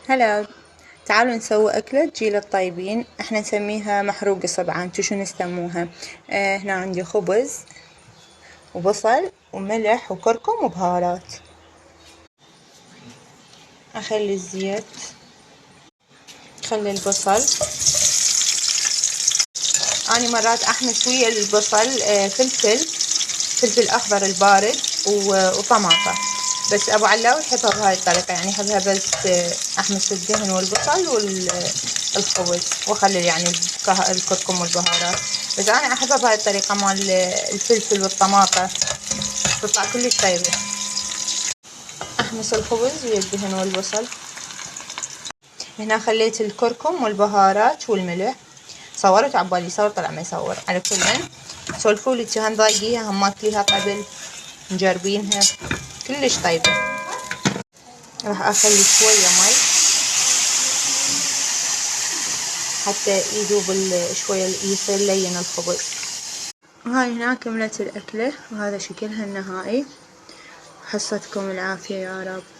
هلا، تعالوا نسوي أكلة جيل الطيبين. احنا نسميها محروق صبعان. انتو شنو تسموها؟ هنا عندي خبز وبصل وملح وكركم وبهارات. اخلي الزيت، خلي البصل. اني مرات احمس ويا البصل فلفل اخضر البارد وطماطة. بس ابو علاوي يحبها بهاي الطريقة، يعني يحبها بس احمس الدهن والبصل والخبز واخلي يعني الكركم والبهارات. بس انا احبها بهاي الطريقة مال الفلفل والطماطة، تطلع كلش طيبة. احمس الخبز ويا الدهن والبصل. هنا خليت الكركم والبهارات والملح. صورت عبالي يصور، طلع ما يصور. على كل سولفولي كان ضايقيها، هم ماكليها قبل، مجربينها كلش طيبة. راح اخلي شوية مي حتى يذوب شوية، يصير لين الخبز. وهاي هنا كملت الأكلة وهذا شكلها النهائي. حصتكم العافية يا رب.